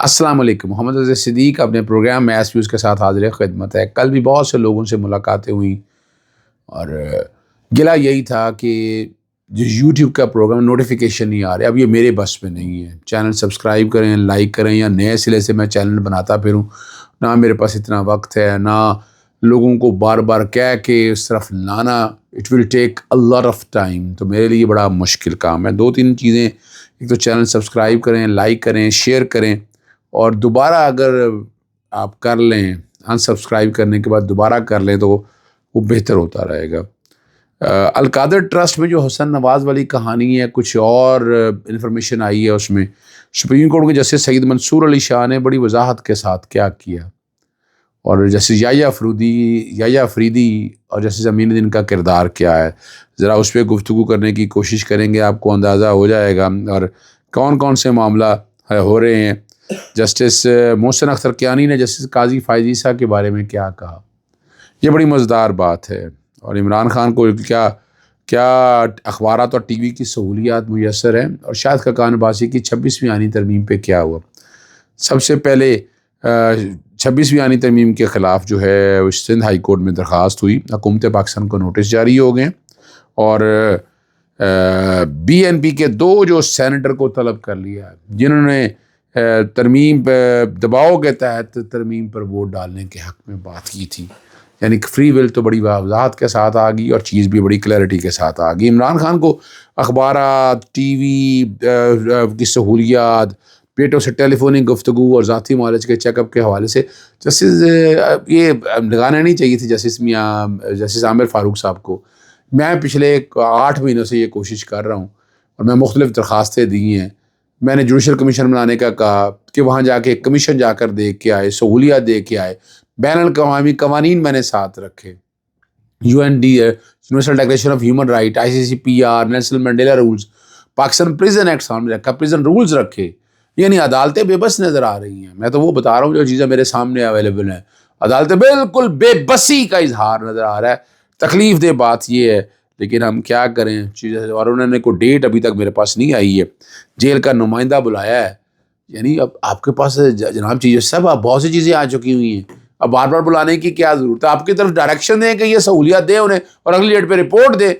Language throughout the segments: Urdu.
السلام علیکم. محمد رضا صدیق اپنے پروگرام میث ویوز کے ساتھ حاضر خدمت ہے. کل بھی بہت سے لوگوں سے ملاقاتیں ہوئیں اور گلہ یہی تھا کہ جو یوٹیوب کا پروگرام نوٹیفیکیشن نہیں آ رہے. اب یہ میرے بس میں نہیں ہے. چینل سبسکرائب کریں، لائک کریں، یا نئے سلے سے میں چینل بناتا پھروں. نہ میرے پاس اتنا وقت ہے، نہ لوگوں کو بار بار کہہ کے اس طرف لانا. It will take a lot of time. تو میرے لیے بڑا مشکل کام ہے. 2-3 چیزیں: ایک تو چینل سبسکرائب کریں، لائک کریں، شیئر کریں، اور دوبارہ اگر آپ کر لیں انسبسکرائب کرنے کے بعد دوبارہ کر لیں تو وہ بہتر ہوتا رہے گا. القادر ٹرسٹ میں جو حسن نواز والی کہانی ہے، کچھ اور انفارمیشن آئی ہے. اس میں سپریم کورٹ کے جسٹس سعید منصور علی شاہ نے بڑی وضاحت کے ساتھ کیا کیا، اور جسٹس یحییٰ افریدی اور جسٹس امین الدین کا کردار کیا ہے. ذرا اس پہ گفتگو کرنے کی کوشش کریں گے، آپ کو اندازہ ہو جائے گا. اور کون کون سے معاملہ ہو رہے ہیں. جسٹس محسن اختر کیانی نے جسٹس قاضی فائز عیسیٰ کے بارے میں کیا کہا، یہ بڑی مزیدار بات ہے. اور عمران خان کو کیا اخبارات اور ٹی وی کی سہولیات میسر ہیں، اور شاہد خاقان عباسی کی 26ویں آئینی ترمیم پہ کیا ہوا. سب سے پہلے 26ویں آئینی ترمیم کے خلاف جو ہے سندھ ہائی کورٹ میں درخواست ہوئی. حکومت پاکستان کو نوٹس جاری ہو گئے، اور بی این پی کے 2 جو سینیٹر کو طلب کر لیا ہے، جنہوں نے ترمیم پہ دباؤ کے تحت ترمیم پر ووٹ ڈالنے کے حق میں بات کی تھی. یعنی فری ول تو بڑی وضاحت کے ساتھ آ گئی، اور چیز بھی بڑی کلیئرٹی کے ساتھ آ گئی. عمران خان کو اخبارات، ٹی وی کی سہولیات، بیٹوں سے ٹیلی فونک گفتگو اور ذاتی معالج کے چیک اپ کے حوالے سے جسٹس یہ لگانے نہیں چاہیے تھی جسٹس عامر فاروق صاحب کو. میں پچھلے 8 مہینوں سے یہ کوشش کر رہا ہوں، اور میں مختلف درخواستیں دی ہیں. میں نے جوڈیشل کمیشن بنانے کا کہا کہ وہاں جا کے کمیشن جا کر دیکھ کے آئے، سہولیات دیکھ کے آئے. بین الاقوامی قوانین میں نے ساتھ رکھے، UND universal declaration of human right, ICCPR، Nelson Mandela rules, Pakistan prison act سامنے رکھا، پریزن رولز رکھے. یعنی عدالتیں بے بس نظر آ رہی ہیں. میں تو وہ بتا رہا ہوں جو چیزیں میرے سامنے اویلیبل ہیں. عدالتیں بالکل بے بسی کا اظہار نظر آ رہا ہے. تکلیف دہ بات یہ ہے، لیکن ہم کیا کریں چیزیں. اور انہوں نے کوئی ڈیٹ ابھی تک میرے پاس نہیں آئی ہے. جیل کا نمائندہ بلایا ہے. یعنی اب آپ کے پاس جناب چیزیں سب، اب بہت سی چیزیں آ چکی ہوئی ہیں. اب بار بار بلانے کی کیا ضرورت ہے؟ آپ کی طرف ڈائریکشن دیں کہ یہ سہولیات دیں انہیں، اور اگلی ڈیٹ پہ رپورٹ دیں.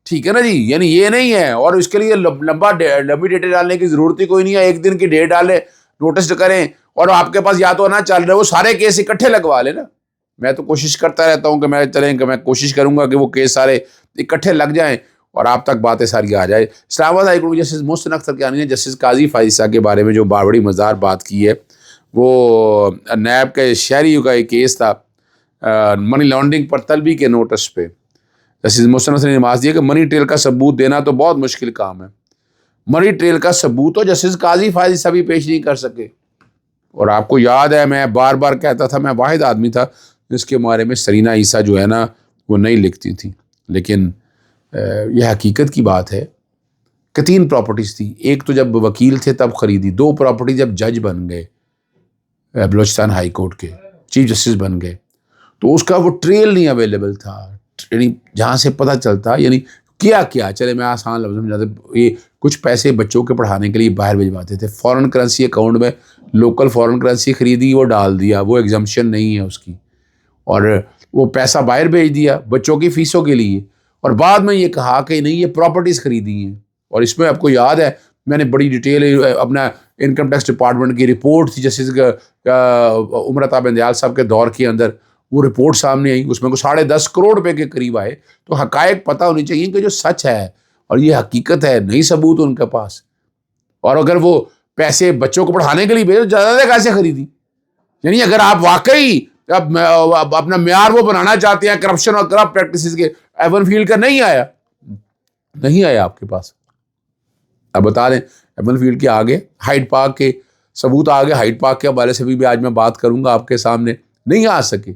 ٹھیک ہے نا جی. یعنی یہ نہیں ہے، اور اس کے لیے لمبی ڈیٹیں ڈالنے کی ضرورت ہی کوئی نہیں ہے. 1 دن کی ڈیٹ ڈالیں، نوٹس کریں، اور آپ کے پاس یا تو نہ چل رہے وہ سارے کیس اکٹھے لگوا لیں نا. میں تو کوشش کرتا رہتا ہوں کہ میں کوشش کروں گا کہ وہ کیس سارے اکٹھے لگ جائیں اور آپ تک باتیں ساری آ جائے. اسلام آباد ہائی کورٹ میں جسٹس محسن اختر کیانی نے جسٹس قاضی فائز عیسیٰ کے بارے میں جو بڑی مزدار بات کی ہے، وہ نیب کے شہری کا ایک کیس تھا منی لانڈرنگ پر طلبی کے نوٹس پہ. جسٹس محسن اختر نے نماز دی کہ منی ٹریل کا ثبوت دینا تو بہت مشکل کام ہے. منی ٹریل کا ثبوت تو جسٹس قاضی فائز عیسیٰ بھی پیش نہیں کر سکے. اور آپ کو یاد ہے میں بار بار کہتا تھا، میں واحد آدمی تھا جس کے بارے میں سرینا عیسیٰ جو ہے نا وہ نہیں لکھتی تھی. لیکن یہ حقیقت کی بات ہے کہ 3 پراپرٹیز تھی. ایک تو جب وکیل تھے تب خریدی. 2 پراپرٹی جب جج بن گئے، بلوچستان ہائی کورٹ کے چیف جسٹس بن گئے، تو اس کا وہ ٹریل نہیں اویلیبل تھا. یعنی جہاں سے پتہ چلتا، یعنی کیا چلے میں آسان لفظ میں جاتے، یہ کچھ پیسے بچوں کے پڑھانے کے لیے باہر بھجواتے تھے. فورن کرنسی اکاؤنٹ میں لوکل فورن کرنسی خریدی، وہ ڈال دیا، وہ ایگزمپشن نہیں ہے اس کی، اور وہ پیسہ باہر بھیج دیا بچوں کی فیسوں کے لیے. اور بعد میں یہ کہا کہ نہیں یہ پراپرٹیز خریدی ہیں. اور اس میں آپ کو یاد ہے میں نے بڑی ڈیٹیل اپنا انکم ٹیکس ڈپارٹمنٹ کی رپورٹ تھی جسٹس عمر عطا بندیال صاحب کے دور کے اندر، وہ رپورٹ سامنے آئی. اس میں کو 10.5 کروڑ روپے کے قریب آئے. تو حقائق پتہ ہونی چاہیے کہ جو سچ ہے اور یہ حقیقت ہے، نہیں ثبوت ان کے پاس. اور اگر وہ پیسے بچوں کو پڑھانے کے لیے بھیجو، زیادہ کیسے خریدی؟ یعنی اگر آپ واقعی اب اپنا معیار وہ بنانا چاہتے ہیں کرپشن اور کرپٹ پریکٹسز کے، ایون فیلڈ کا نہیں آیا آپ کے پاس. اب بتا دیں ایون فیلڈ کے آگے ہائیڈ پارک کے ثبوت آگے، ہائیڈ پارک کے حوالے سے بھی آج میں بات کروں گا آپ کے سامنے. نہیں آ سکے.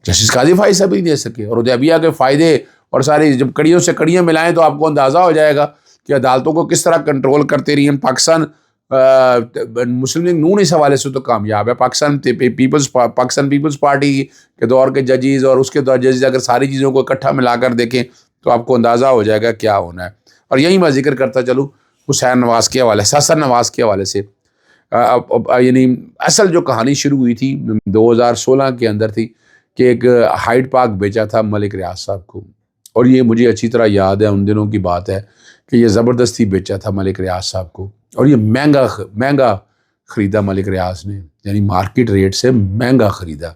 جسٹس قاضی فائز صاحب بھی دے سکے. اور حدیبیہ کے فائدے اور ساری جب کڑیوں سے کڑیاں ملائیں تو آپ کو اندازہ ہو جائے گا کہ عدالتوں کو کس طرح کنٹرول کرتے رہی ہیں. پاکستان مسلم لیگ نون اس حوالے سے تو کامیاب ہے. پاکستان پیپلز پارٹی کے دور کے ججز اور اس کے دور ججز اگر ساری چیزوں کو اکٹھا ملا کر دیکھیں تو آپ کو اندازہ ہو جائے گا کیا ہونا ہے. اور یہی میں ذکر کرتا چلوں حسین نواز کے حوالے سے، حسن نواز کے حوالے سے. یعنی اصل جو کہانی شروع ہوئی تھی 2016 کے اندر تھی کہ ایک ہائیڈ پارک بیچا تھا ملک ریاض صاحب کو، اور یہ مجھے اچھی طرح یاد ہے، ان دنوں کی بات ہے کہ یہ زبردستی بیچا تھا ملک ریاض صاحب کو، اور یہ مہنگا خریدا ملک ریاض نے، یعنی مارکیٹ ریٹ سے مہنگا خریدا،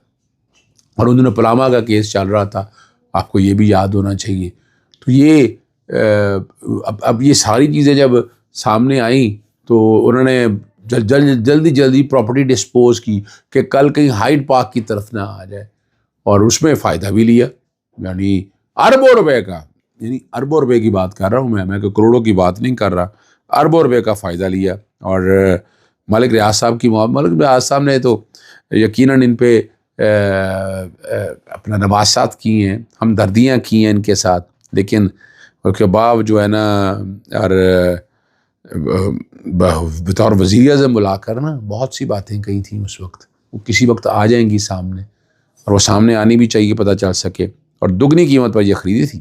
اور ان دنوں پلاما کا کیس چل رہا تھا، آپ کو یہ بھی یاد ہونا چاہیے۔ تو یہ اب یہ ساری چیزیں جب سامنے آئیں تو انہوں نے جلدی پراپرٹی ڈسپوز کی کہ کل کہیں ہائیڈ پارک کی طرف نہ آ جائے، اور اس میں فائدہ بھی لیا، یعنی اربوں روپے کا، یعنی اربوں روپے کی بات کر رہا ہوں میں کوئی کروڑوں کی بات نہیں کر رہا، اربوں روپے کا فائدہ لیا۔ اور ملک ریاض صاحب کی ملک ریاض صاحب نے تو یقیناً ان پہ اپنا نواسات کی ہیں، ہمدردیاں کی ہیں ان کے ساتھ، لیکن اس کے بعد جو ہے نا، اور بطور وزیر اعظم بلا کر نا بہت سی باتیں کہی تھیں اس وقت، وہ کسی وقت آ جائیں گی سامنے، اور وہ سامنے آنی بھی چاہیے، پتہ چل سکے، اور دگنی قیمت پر یہ خریدی تھی۔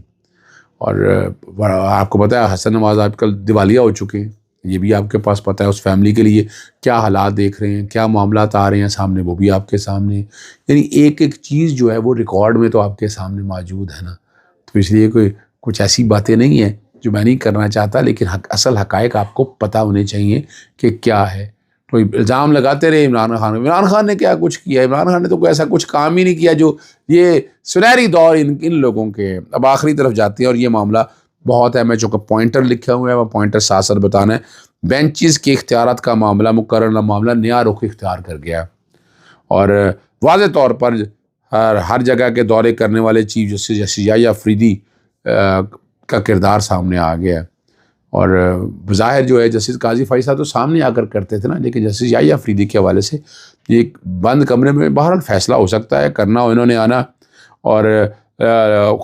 اور آپ کو پتہ ہے حسن نواز آج کل دیوالیہ ہو چکے ہیں، یہ بھی آپ کے پاس پتہ ہے، اس فیملی کے لیے کیا حالات دیکھ رہے ہیں، کیا معاملات آ رہے ہیں سامنے، وہ بھی آپ کے سامنے، یعنی ایک چیز جو ہے وہ ریکارڈ میں تو آپ کے سامنے موجود ہے نا، تو اس لیے کچھ ایسی باتیں نہیں ہیں جو میں نہیں کرنا چاہتا، لیکن اصل حقائق آپ کو پتہ ہونے چاہیے کہ کیا ہے۔ تو الزام لگاتے رہے عمران خان نے کیا کچھ کیا؟ عمران خان نے تو کوئی ایسا کچھ کام ہی نہیں کیا، جو یہ سنہری دور ان لوگوں کے اب آخری طرف جاتے ہیں، اور یہ معاملہ بہت ہے، میں چونکہ پوائنٹر لکھا ہوا ہے، وہ پوائنٹر ساتھ ساتھ بتانا ہے۔ بینچز کے اختیارات کا معاملہ، مقررہ معاملہ نیا رخ اختیار کر گیا، اور واضح طور پر ہر جگہ کے دورے کرنے والے چیف جسٹس یحییٰ افریدی کا کردار سامنے آ گیا ہے، اور بظاہر جو ہے جسٹس قاضی فیصل تو سامنے آ کر کرتے تھے نا، لیکن جسٹس یحییٰ افریدی کے حوالے سے یہ ایک بند کمرے میں بہرحال فیصلہ ہو سکتا ہے، کرنا ہو انہوں نے آنا، اور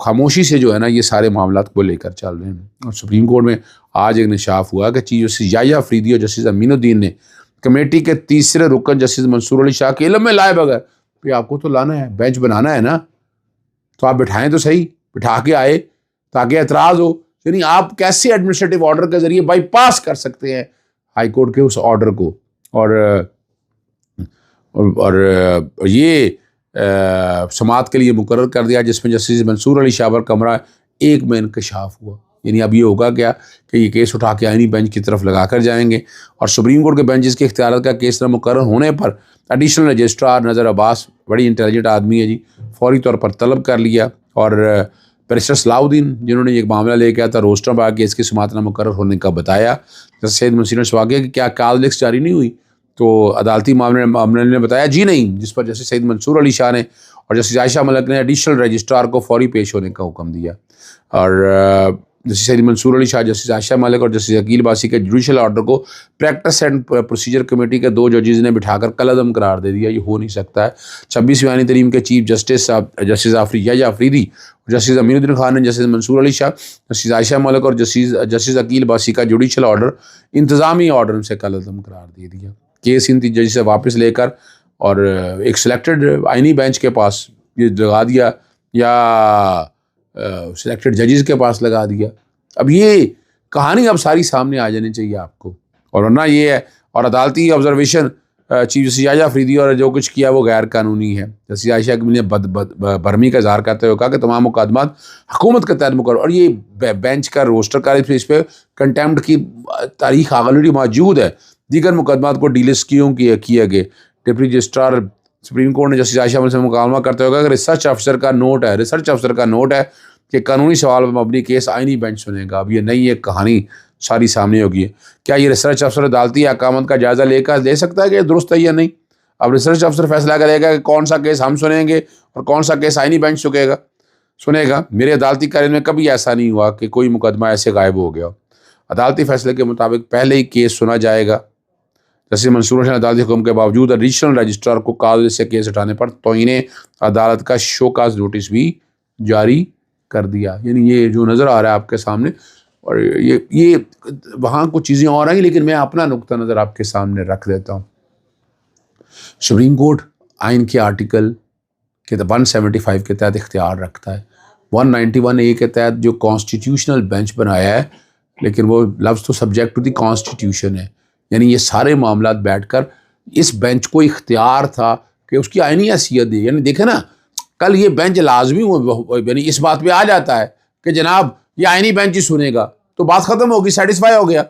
خاموشی سے جو ہے نا یہ سارے معاملات کو لے کر چل رہے ہیں۔ اور سپریم کورٹ میں آج ایک انکشاف ہوا کہ چیف جسٹس یحییٰ افریدی اور جسٹس امین الدین نے کمیٹی کے تیسرے رکن جسٹس منصور علی شاہ کے علم میں لائے بغیر، کہ آپ کو تو لانا ہے، بینچ بنانا ہے نا، تو آپ بٹھائیں تو صحیح، بٹھا کے آئے تاکہ اعتراض ہو، یعنی آپ کیسے ایڈمنسٹریٹو آرڈر کے ذریعے بائی پاس کر سکتے ہیں ہائی کورٹ کے اس آرڈر کو، اور یہ سماعت کے لیے مقرر کر دیا، جس میں جسٹس منصور علی شاہ پر کمرہ ایک میں انکشاف ہوا۔ یعنی اب یہ ہوگا کیا کہ یہ کیس اٹھا کے آئینی بینچ کی طرف لگا کر جائیں گے، اور سپریم کورٹ کے بینچز کے اختیارات کا کیس نہ مقرر ہونے پر ایڈیشنل رجسٹرار نظر عباس، بڑی انٹیلیجنٹ آدمی ہے جی، فوری طور پر طلب کر لیا، اور بیرسٹر صلاح الدین جنہوں نے یہ معاملہ لے کے آیا تھا روسٹر با کیس کی سماعت نہ مقرر ہونے کا بتایا، جیسے سید منصور نے سوال کیا کہ کیا کال لسٹ جاری نہیں ہوئی، تو عدالتی معاملے نے بتایا جی نہیں، جس پر جسٹس سید منصور علی شاہ نے اور جسٹس عائشہ ملک نے ایڈیشنل رجسٹرار کو فوری پیش ہونے کا حکم دیا، اور جسٹس سید منصور علی شاہ، جسٹس عائشہ ملک اور جسٹس عقیل باسی کے جوڈیشل آرڈر کو پریکٹس اینڈ پروسیجر کمیٹی کے 2 ججز نے بٹھا کر کالعدم قرار دے دیا، یہ ہو نہیں سکتا ہے۔ 26ویں آئینی ترمیم کے چیف جسٹس جسٹس یحییٰ افریدی، جسٹس امین الدین خان نے جسٹس منصور علی شاہ، جسٹس عائشہ ملک اور جسٹس عقیل باسی کا جوڈیشل آرڈر انتظامی آرڈر سے کالعدم قرار دے دیا۔ کیس ان 3 ججز سے واپس لے کر اور ایک سلیکٹڈ آئینی بینچ کے پاس یہ لگا دیا، یا سلیکٹڈ ججز کے پاس لگا دیا۔ اب یہ کہانی اب ساری سامنے آ جانی چاہیے آپ کو، اور ورنہ یہ ہے، اور عدالتی آبزرویشن چیف جسٹس یحییٰ افریدی اور جو کچھ کیا وہ غیر قانونی ہے۔ جسٹس عائشہ نے برہمی کا اظہار کرتے ہوئے کہا کہ تمام مقدمات حکومت کے تحت مقرر، اور یہ بینچ کا روسٹر کا اس پہ کنٹیمپٹ کی تاریخ آلریڈی موجود ہے، دیگر مقدمات کو ڈیلسٹ کیوں کیے گئے۔ ڈپٹی رجسٹرار سپریم کورٹ نے جسٹس عائشہ ملک سے مکالمہ کرتے ہوئے کہا کہ ریسرچ افسر کا نوٹ ہے کہ قانونی سوال پر مبنی کیس آئینی بینچ سنے گا۔ اب یہ نئی ایک کہانی ساری سامنے ہوگی ہے، کیا یہ ریسرچ افسر عدالتی احکامات کا جائزہ لے سکتا ہے کہ یہ درست ہے یا نہیں؟ اب ریسرچ افسر فیصلہ کرے گا کہ کون سا کیس ہم سنیں گے اور کون سا کیس آئینی بینچ سنے گا۔ میرے عدالتی کیریئر میں کبھی ایسا نہیں ہوا کہ کوئی مقدمہ ایسے غائب ہو گیا۔ عدالتی فیصلے کے مطابق پہلے ہی کیس سنا جائے گا۔ جسٹس منصور علی عدالتی حکم کے باوجود ایڈیشنل رجسٹرار کو کال سے کیس اٹھانے پر توہین عدالت کا شوکاز نوٹس بھی جاری کر دیا۔ یعنی یہ جو نظر آ رہا ہے آپ کے سامنے، اور یہ وہاں کچھ چیزیں اور آئیں، لیکن میں اپنا نقطہ نظر آپ کے سامنے رکھ دیتا ہوں۔ سپریم کورٹ آئین کے آرٹیکل کے 175 کے تحت اختیار رکھتا ہے، 191A کے تحت جو کانسٹیٹیوشنل بینچ بنایا ہے، لیکن وہ لفظ تو سبجیکٹ ٹو دی کانسٹیٹیوشن ہے، یعنی یہ سارے معاملات بیٹھ کر اس بینچ کو اختیار تھا کہ اس کی آئینی حیثیت دے. یعنی دیکھیں نا, کل یہ بینچ لازمی یعنی اس بات پہ آ جاتا ہے کہ جناب یہ آئینی بینچ ہی سنے گا تو بات ختم ہوگی, سیٹسفائی ہو گیا.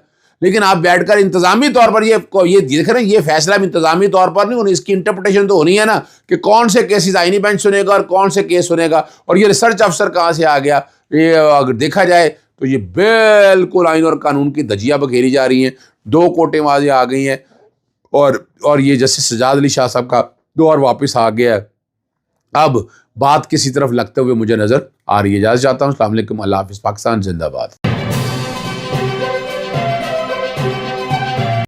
لیکن آپ بیٹھ کر انتظامی طور پر یہ دیکھ رہے ہیں, یہ فیصلہ انتظامی طور پر نہیں ہونا, اس کی انٹرپریٹیشن تو ہونی ہے نا کہ کون سے کیسز آئینی بینچ سنے گا اور کون سے کیس سنے گا. اور یہ ریسرچ افسر کہاں سے آ گیا, یہ اگر دیکھا جائے تو یہ بالکل آئین اور قانون کی دھجیاں بکھیری جا رہی ہیں, 2 کوٹیں واضح آ گئی ہیں, اور یہ جسٹس سجاد علی شاہ صاحب کا دور واپس آ گیا ہے. اب بات کسی طرف لگتے ہوئے مجھے نظر آ رہی ہے. اجازت چاہتا ہوں. السلام علیکم, اللہ حافظ. پاکستان زندہ باد.